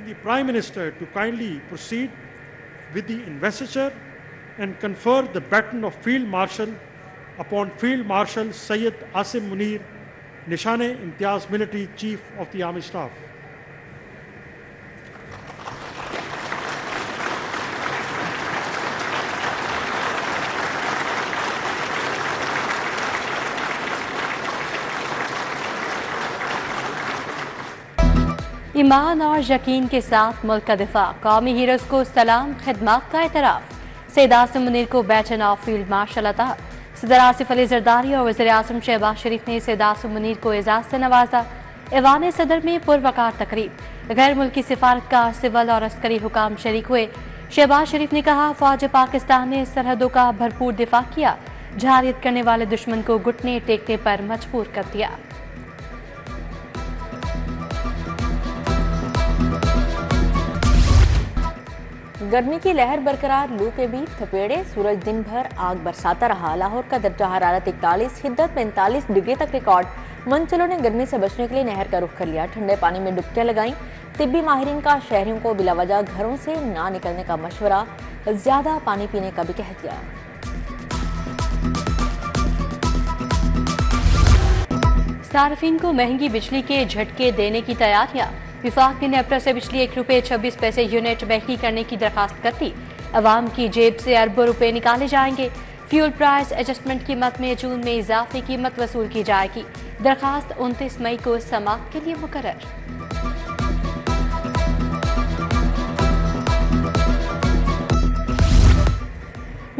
the Prime Minister to kindly proceed with the investiture and confer the baton of Field Marshal upon Field Marshal Syed Asim Munir, Nishane-Imtiaz Military Chief of the Army Staff. ईमान और यकीन के साथ मुल्क का दिफा, कौमी heroes को सलाम, खिदमत का एतराफ़। सैयद आसिम मुनीर को बैटन ऑफ फील्ड मार्शल अता। सदर आसिफ अली जरदारी और वज़ीर आज़म शहबाज शरीफ ने सैयद आसिम मुनीर को एजाज़ से नवाजा। ऐवान सदर में पुरवकार तकरीब, गैर मुल्की सिफारतकार, सिविल और अस्करी हुकाम शरीक हुए। शहबाज शरीफ ने कहा, फौज पाकिस्तान ने सरहदों का भरपूर दिफा किया, जहारियत करने वाले दुश्मन को घुटने टेकने पर मजबूर कर दिया। गर्मी की लहर बरकरार, लू के बीच थपेड़े, सूरज दिन भर आग बरसाता रहा। लाहौर का दर्जा हरारत 41, शिद्दत 45 डिग्री तक रिकॉर्ड। मंचलों ने गर्मी से बचने के लिए नहर का रुख कर लिया, ठंडे पानी में डुबकियां लगाईं। तिब्बी माहिरीन का शहरियों को बिलावजह घरों से ना निकलने का मशवरा, ज्यादा पानी पीने का भी कह दिया। सार्फिन को महंगी बिजली के झटके देने की तैयारियां। विफाक ने अप्रैल से बिजली ₹1.26 यूनिट महंगी करने की दरखास्त कर दी। अवाम की जेब से अरबों रुपए निकाले जाएंगे। फ्यूल प्राइस एडजस्टमेंट कीमत में जून में इजाफी कीमत वसूल की जाएगी। दरखास्त 29 मई को समाअत के लिए मुकर्रर।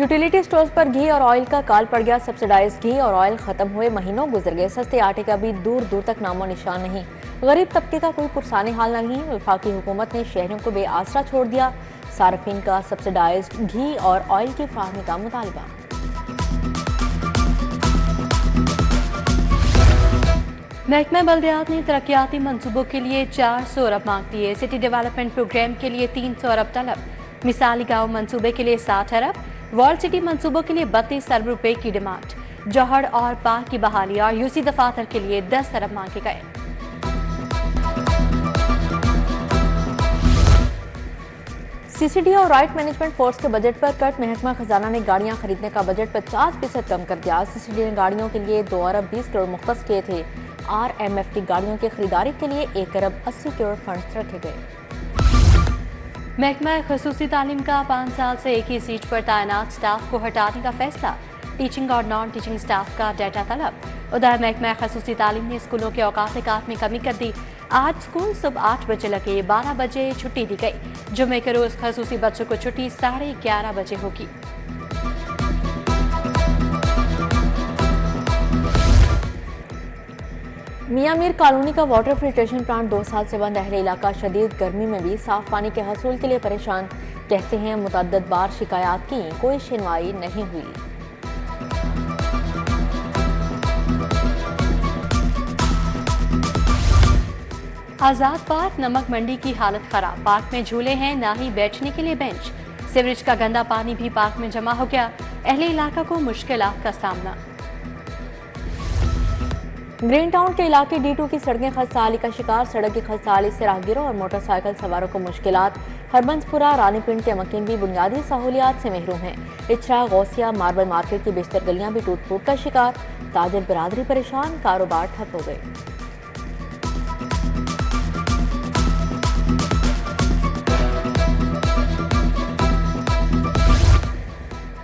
यूटिलिटी स्टोर्स पर घी और ऑयल का काल पड़ गया। सब्सिडाइज घी और ऑयल खत्म हुए महीनों गुजर गए। सस्ते आटे का भी दूर दूर तक नामो निशान नहीं। गरीब तबके का कोई पुरसानी हाल नहीं। वफाकी हुकूमत ने शहरियों को बेआसरा छोड़ दिया। सार्फिन का सब्सिडाइज घी और ऑयल की फराहमी का मुतालबा। महकमा बल्दियात ने तरक्याती मंसूबों के लिए 400 अरब मांग दिए। सिटी डेवलपमेंट प्रोग्राम के लिए 300 अरब तलब। मिसाली गाँव मंसूबे के लिए 60 अरब। वर्ल्ड सिटी मंसूबों के लिए 32 अरब रुपए की डिमांड। जौहर और पाक की बहाली और यूसी दफातर के लिए 10 अरब मांगे गए। सीसीडी और राइट मैनेजमेंट फोर्स के बजट पर कट। महकमा खजाना ने गाड़ियां खरीदने का बजट 50% कम कर दिया। सीसीडी ने गाड़ियों के लिए 2 अरब 20 करोड़ मुख्तस किए थे। आरएमएफ की गाड़ियों की खरीदारी के लिए 1 अरब 80 करोड़ फंड रखे गए। महकमा खसूसी तालीम का 5 साल से एक ही सीट पर तैनात स्टाफ को हटाने का फैसला। टीचिंग और नॉन टीचिंग स्टाफ का डाटा तलब। उधर महकमा खसूसी तालीम ने स्कूलों के औकात में कमी कर दी। आज स्कूल सुबह 8 बजे लगे, 12 बजे छुट्टी दी गई। जुम्मे के रोज खसूसी बच्चों को छुट्टी 11:30 बजे होगी। मियां मीर कॉलोनी का वाटर फिल्ट्रेशन प्लांट 2 साल से बंद। अहले इलाका शदीद गर्मी में भी साफ पानी के हसूल के लिए परेशान। कहते हैं मुतअद्दिद बार शिकायत की, कोई सुनवाई नहीं हुई। आजाद पार्क नमक मंडी की हालत खराब। पार्क में झूले हैं, ना ही बैठने के लिए बेंच। सीवरेज का गंदा पानी भी पार्क में जमा हो गया। अहले इलाका को मुश्किलात का सामना। ग्रीन टाउन के इलाके D2 की सड़कें खस्ताहाली का शिकार। सड़क की खस्ताहाली से राहगीरों और मोटरसाइकिल सवारों को मुश्किलात। हरबंसपुरा रानीपिंड के मकीन भी बुनियादी सहूलियात से महरूम हैं। इचरा, गौसिया, मार्बल मार्केट की बेशतर गलियां भी टूट फूट का शिकार। ताजिर बिरादरी परेशान, कारोबार ठप हो गए।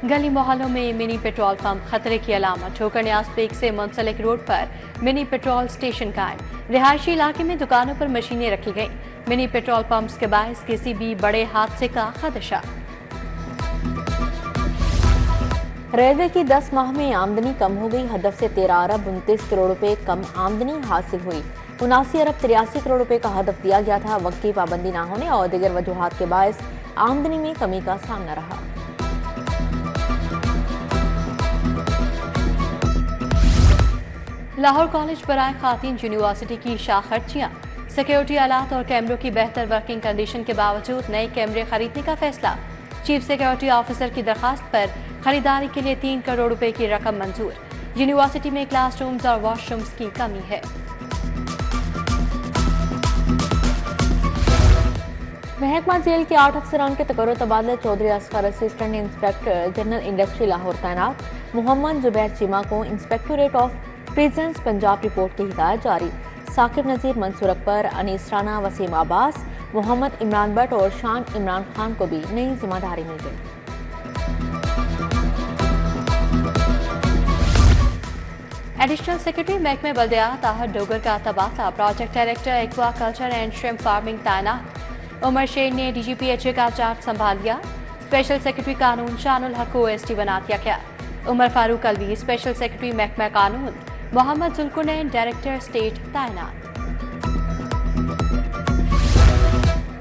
गली मोहल्लों में मिनी पेट्रोल पंप खतरे की अलामत। ठोकर न्याज पेक से मुंसलिक रोड पर मिनी पेट्रोल स्टेशन कायम। रिहायशी इलाके में दुकानों पर मशीनें रखी गई। मिनी पेट्रोल पंप्स के बायस किसी भी बड़े हादसे का खदशा। रेलवे की 10 माह में आमदनी कम हो गई। हदफ से 13 अरब 29 करोड़ रुपए कम आमदनी हासिल हुई। 79 अरब 83 करोड़ रुपए का हदफ दिया गया था। वक्त की पाबंदी न होने और दीगर वजूहात के बायस आमदनी में कमी का सामना रहा। लाहौर कॉलेज बराए खातीन यूनिवर्सिटी की शाखर्चियां। सिक्योरिटी आलात और कैमरों की बेहतर वर्किंग कंडीशन के बावजूद नए कैमरे खरीदने का फैसला। चीफ सिक्योरिटी ऑफिसर की दरखास्त पर खरीदारी के लिए 3 करोड़ रुपए की रकम मंजूर। यूनिवर्सिटी में क्लासरूम्स और वॉशरूम्स की कमी है। महकमा जेल के 8 अफसरान के तकर्रुर तबादले। Chaudhry Asghar assistant inspector general industry Lahore तैनात। मोहम्मद जुबैर चीमा को inspectorate of prisons Punjab report की हिदायत जारी। साकिब नजीर, मंसूर अकबर, अनीस राना, वसीम अब्बास, मोहम्मद इमरान भट्ट और शान इमरान खान को भी नई जिम्मेदारी मिल गई। एडिशनल सेक्रेटरी महकमे बल्दियात आहद डोगर का तबादला। Project director aqua culture and shrimp farming तैनात। उमर शेर ने DGPHA का चार्ज संभाल लिया। स्पेशल सेक्रेटरी कानून शानुल हक को OST बना दिया गया। उमर फारूक अलवी स्पेशल सेक्रेटरी महकमा कानून। मोहम्मद जुल्कुनैन डायरेक्टर स्टेट तैनात।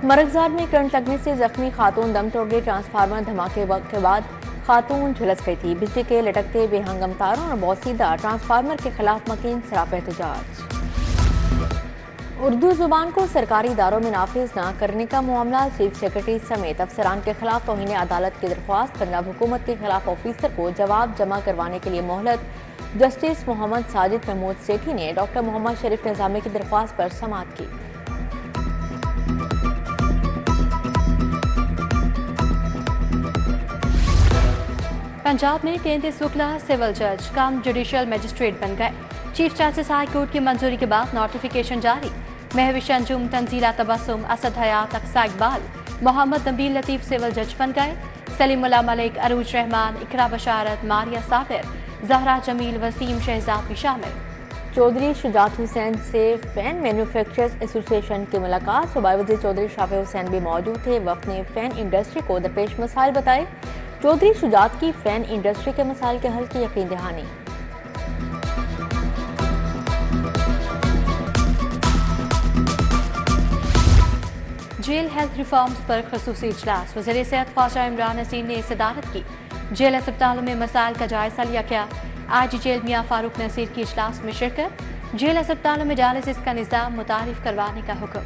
मरकजाद में करंट लगने से जख्मी खातून दम तोड़ गई। ट्रांसफार्मर धमाके के बाद खातून झुलस गई थी। बिजली के लटकते बेहंगम तारों और बोसीदा ट्रांसफार्मर के खिलाफ मकीन सरापा एहतजाज। उर्दू जुबान को सरकारी इदारों में नाफिज न करने का मामला। चीफ सेक्रेटरी समेत अफसरान के खिलाफ तौहीन अदालत की दरख्वास्त। पंजाब हुकूमत के खिलाफ ऑफिसर को जवाब जमा करवाने के लिए मोहलत। जस्टिस मोहम्मद साजिद महमूद सेठी ने डॉक्टर मोहम्मद शरीफ निजामी की दरख्वास्त पर समाअत की। पंजाब में 33 वकला सिविल जज कम जुडिशियल मजिस्ट्रेट बन गए। चीफ जस्टिस हाई कोर्ट की मंजूरी के बाद नोटिफिकेशन जारी। महविश अंजुम, तंजीला तबस्सुम, असद हयात, अक्सा इकबाल, मोहम्मद नबील लतीफ सिविल जज बन गए। सलीमुल्लाह मलिक, अरूज रहमान, इकरा बशारत, मारिया साबिर, जहरा जमील, वसीम शहजाद भी शामिल। चौधरी शुजात हुसैन से फैन मैन्युफैक्चरर्स एसोसिएशन की मुलाकात। सूबाई वज़ीर चौधरी शाफी हुसैन भी मौजूद थे। वक्त ने फैन इंडस्ट्री को दरपेश मसाइल बताए। चौधरी शुजात की फैन इंडस्ट्री के मसाइल के हल की यकीन दहानी। जेल हेल्थ रिफॉर्म्स पर खसूसी इजलास। वज़ीर सेहत ख्वाजा इमरान हसीन ने सदारत की। जेल अस्पतालों में मसाइल का जायजा लिया गया। आज जेल मियां फारूक नसीर की इजलास में शिरकत। जेल अस्पतालों में डायलिसिस का निज़ाम मुतारिफ करवाने का हुक्म।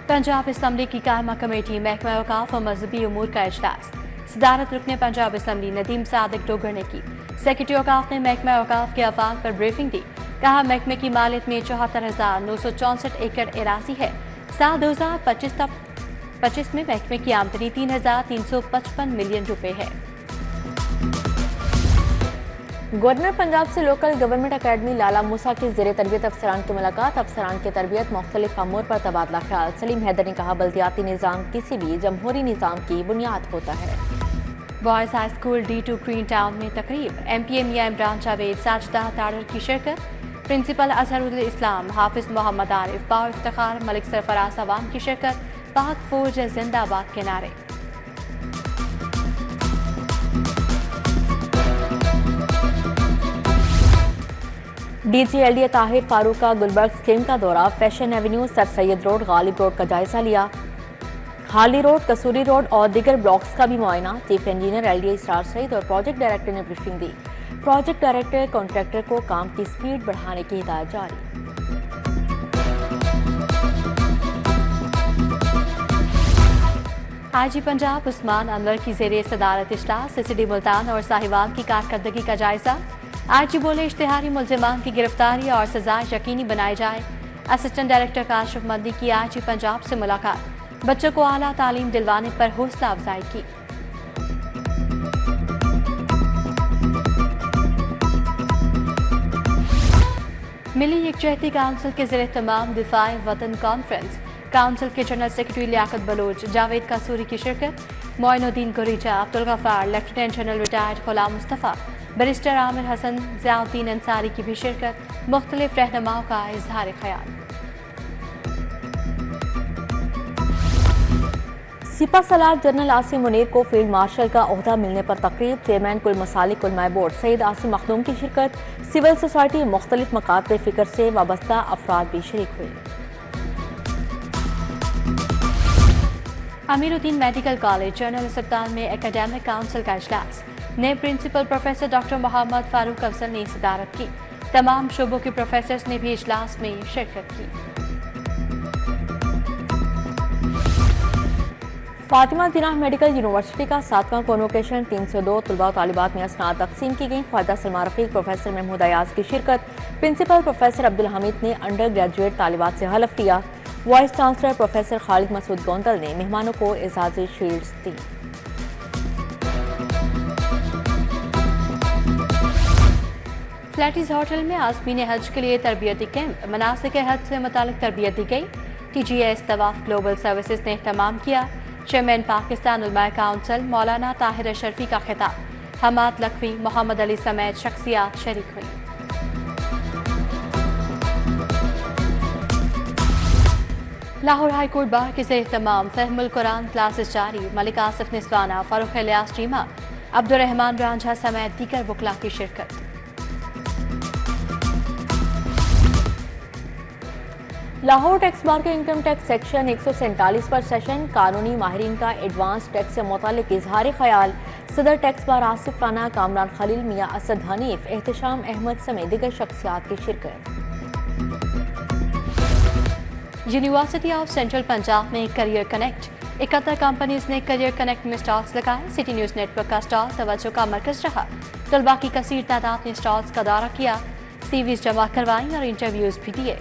पंजाब असम्बली की कायमा कमेटी महकमा औकाफ और मजहबी उमूर का इजलास। सदारत रुकने पंजाब असम्बली नदीम सादिक डोगर ने की। सेक्रेटरी औकाफ ने महकमा औकाफ के अफाद पर ब्रीफिंग दी। कहा महकमे की मालियत में 74,964 एकड़ एराजी है। साल 2025 में महकमे की आमदनी 3,355 मिलियन रुपए है। गवर्नर पंजाब से लोकल गवर्नमेंट अकेडमी लाला मूसा की ज़ेर तरबियत अफसरान की मुलाकात। अफसरान की तरबियत मुख्तलिफ अमूर पर तबादला ख्याल। सलीम हैदर ने कहा बल्दियाती निज़ाम किसी भी जमहूरी निज़ाम की बुनियाद होता है। Boys high school D2 green town में तकरीब। MPA मियां इमरान जावेद, साजिदा तारर की शिरकत। प्रिंसिपल अजहरुल इस्लाम हाफिज मोहम्मद आरिफ, बाओ इफ्तिखार मलिक सरफराज अवाम की शिरकत। पाक फौज जिंदाबाद के नारे। DGLDA ताहिर फारूक का गुलबर्ग स्कीम का दौरा। Fashion Avenue, sir Syed road, Ghalib road का जायजा लिया। हाली रोड, कसूरी रोड और दीगर ब्लॉक्स का भी मुआयना। चीफ इंजीनियर LDA इसरार सईद और प्रोजेक्ट डायरेक्टर ने ब्रीफिंग दी। प्रोजेक्ट डायरेक्टर कॉन्ट्रैक्टर को काम की स्पीड बढ़ाने की हिदायत जारी। IG पंजाब उस्मान अनवर की ज़ेरे सदारत इजलास। CCD मुल्तान और साहिवाल की कारकर्दगी का जायजा। IG बोले इश्तिहारी मुलजिमान की गिरफ्तारी और सजा यकीनी बनाई जाए। असिस्टेंट डायरेक्टर काशिफ मंदी की IG पंजाब से मुलाकात। बच्चों को आला तालीम दिलवाने पर हौसला अफजाई की। मिली यकजहती काउंसिल के ज़रिए तमाम दिफाए वतन कॉन्फ्रेंस। काउंसिल के जनरल सेक्रेटरी लियाकत बलोच, जावेद कासूरी की शिरकत। Moinuddin Gurija, Abdul Ghaffar, lieutenant general retired Ghulam Mustafa, barrister Aamir Hasan, Ziauddin Ansari की भी शिरकत। मुख्तलिफ रहनुमाओं का इजहार ख्याल। सिपा सलार जनरल आसिम मुनीर को फील्ड मार्शल का ओहदा मिलने पर तकरीब। चेयरमैन कुल मसालिक उलमाए बोर्ड सईद आसिम मखदूम की शिरकत। सिविल सोसाइटी मुख्तलिफ मकातब फ़िक्र से वाबस्ता अफराद भी शरीक हुए। अमीरुद्दीन मेडिकल कॉलेज जनरल अस्पताल में एकेडमिक काउंसिल का इजलास। नए principal professor doctor Mohammad Farooq Afzal ने सदारत की। तमाम शोबों के प्रोफेसर्स ने भी इजलास में शिरकत की। फातिमा जिन्नाह मेडिकल यूनिवर्सिटी का 7वां कॉन्वोकेशन 302 तलबा और तालिबात में असनाद तकसीम की गई। ख्वाजा सलमा रफीक, प्रोफेसर महमूद अयाज की शिरकत। प्रिंसिपल प्रोफेसर अब्दुल हमीद ने अंडर ग्रेजुएट तालिबात से हलफ लिया। Vice chancellor professor Khalid Masood Gondal ने मेहमानों को एजाजी शील्ड्स दी। फ्लैटीज होटल में आज़मीन हज के लिए तरबियती कैंप, मनासिक हज से मुतालिक तरबियत दी गई। TGS तवाफ ग्लोबल सर्विसेज ने एहतमाम किया। चेयरमैन पाकिस्तान उलमाए काउंसिल मौलाना ताहिर अशरफी का खिताब। हमाद लखवी, मोहम्मद अली समेत शख्सियात शरीक हुई। लाहौर हाईकोर्ट बार के ज़ेर एहतमाम फ़हमुल कुरान क्लासेस जारी। मलिक आसिफ निस्वाना, फारूक इलियास टीमा, अब्दुर्रहमान रांझा समेत दीगर वकला की शिरकत। लाहौर टैक्स बार के इनकम टैक्स सेक्शन 147 पर सेशन कानूनी माहिरीन का एडवांस टैक्स से मुतालिक इजहार ख्याल। सदर टैक्स बार आसिफ राना, कामरान खलील, मियाँ असद हनीफ, एहतशाम अहमद समेत दीगर शख्सियात की शिरकत। यूनिवर्सिटी ऑफ सेंट्रल पंजाब में करियर कनेक्ट, 71 कंपनीज ने करियर कनेक्ट में स्टॉल्स लगाए। सिटी न्यूज़ नेटवर्क का स्टॉल तवज्जो का मरकज रहा। तलबा की कसीर तादाद ने स्टॉल्स का दौरा किया, CVs जमा करवाई और इंटरव्यूज भी दिए।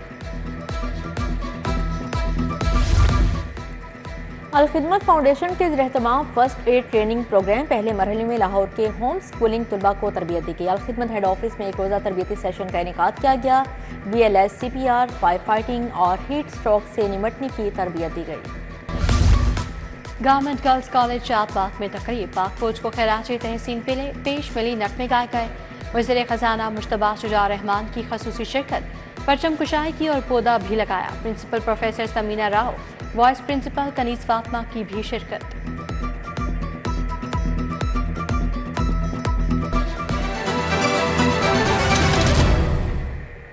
अलखिदमत फाउंडेशन के ज़ेर-ए-एहतमाम फर्स्ट एड ट्रेनिंग प्रोग्राम पहले मरहले में लाहौर के होम स्कूलिंग तलबा को तरबियत दी गई। अलखिदमत हेड ऑफिस में एक रोज़ा तरबियती सेशन का इनेकाद किया गया। BLS, CPR, फायर फाइटिंग और हीट स्ट्रोक से निमटने की तरबियत दी गई। गवर्नमेंट गर्ल्स कॉलेज चातबाग में तकरीब, पाक फौज को खैराज तहसीन पेश मिली, नगमे गाए गए। वज़ीर ख़जाना मुश्तबा शुजा रहमान की खसूसी शिरकत, परचम कुशाई की और पौधा भी लगाया। Principal professor Samina Rao, vice principal Kaneez Fatima की भी शिरकत।